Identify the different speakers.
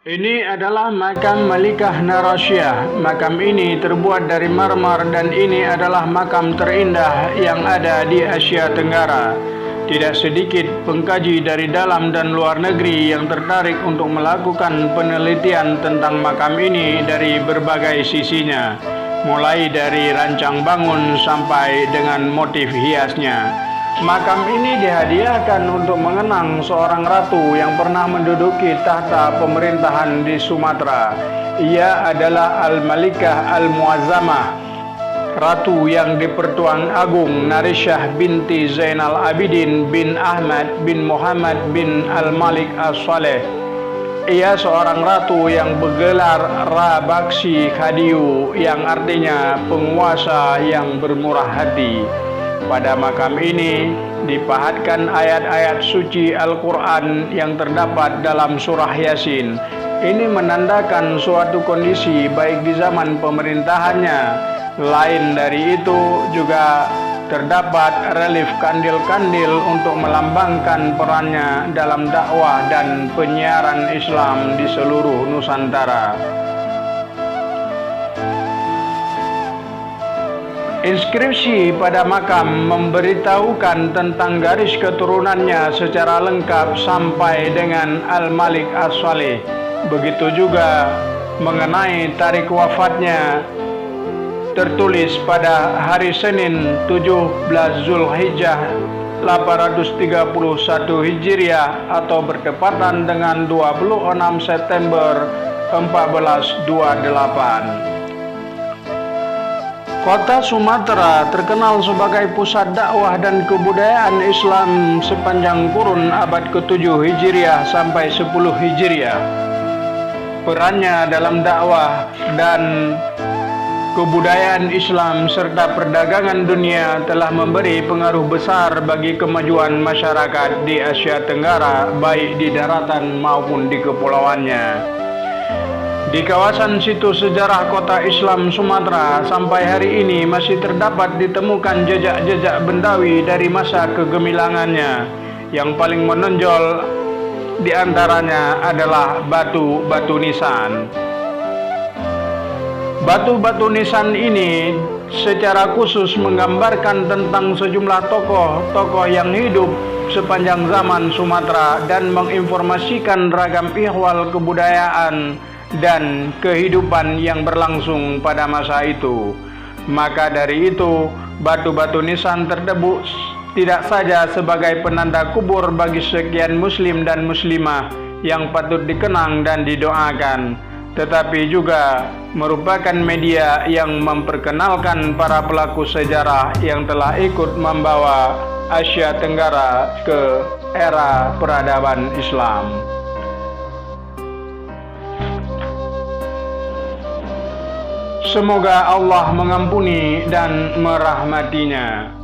Speaker 1: Ini adalah makam Malikah Narasyah. Makam ini terbuat dari marmer dan ini adalah makam terindah yang ada di Asia Tenggara. Tidak sedikit pengkaji dari dalam dan luar negeri yang tertarik untuk melakukan penelitian tentang makam ini dari berbagai sisinya, mulai dari rancang bangun sampai dengan motif hiasnya. Makam ini dihadiahkan untuk mengenang seorang ratu yang pernah menduduki tahta pemerintahan di Sumatera. Ia adalah Al-Malikah Al-Muazzamah, ratu yang di-Pertuan Agung Narisyah binti Zainal Abidin bin Ahmad bin Muhammad bin Al-Malik As-Saleh. Ia seorang ratu yang bergelar Rabaksi Khadiu, yang artinya penguasa yang bermurah hati. Pada makam ini dipahatkan ayat-ayat suci Al-Quran yang terdapat dalam surah Yasin. Ini menandakan suatu kondisi baik di zaman pemerintahannya. Lain dari itu juga terdapat relief kandil-kandil untuk melambangkan perannya dalam dakwah dan penyiaran Islam di seluruh Nusantara. Inskripsi pada makam memberitahukan tentang garis keturunannya secara lengkap sampai dengan Al-Malik As-Saleh. Begitu juga mengenai tarikh wafatnya, tertulis pada hari Senin 17 Zulhijjah 831 Hijriah atau bertepatan dengan 26 September 1428. Kota Sumatera terkenal sebagai pusat dakwah dan kebudayaan Islam sepanjang kurun abad ke-7 Hijriah sampai 10 Hijriah. Perannya dalam dakwah dan kebudayaan Islam serta perdagangan dunia telah memberi pengaruh besar bagi kemajuan masyarakat di Asia Tenggara, baik di daratan maupun di kepulauannya. Di kawasan situs sejarah kota Islam Sumatera sampai hari ini masih terdapat ditemukan jejak-jejak bendawi dari masa kegemilangannya. Yang paling menonjol di antaranya adalah batu-batu nisan. Batu-batu nisan ini secara khusus menggambarkan tentang sejumlah tokoh-tokoh yang hidup sepanjang zaman Sumatera dan menginformasikan ragam ihwal kebudayaan dan kehidupan yang berlangsung pada masa itu. Maka dari itu, batu-batu nisan tersebut tidak saja sebagai penanda kubur bagi sekian muslim dan muslimah yang patut dikenang dan didoakan, tetapi juga merupakan media yang memperkenalkan para pelaku sejarah yang telah ikut membawa Asia Tenggara ke era peradaban Islam. Semoga Allah mengampuni dan merahmatinya.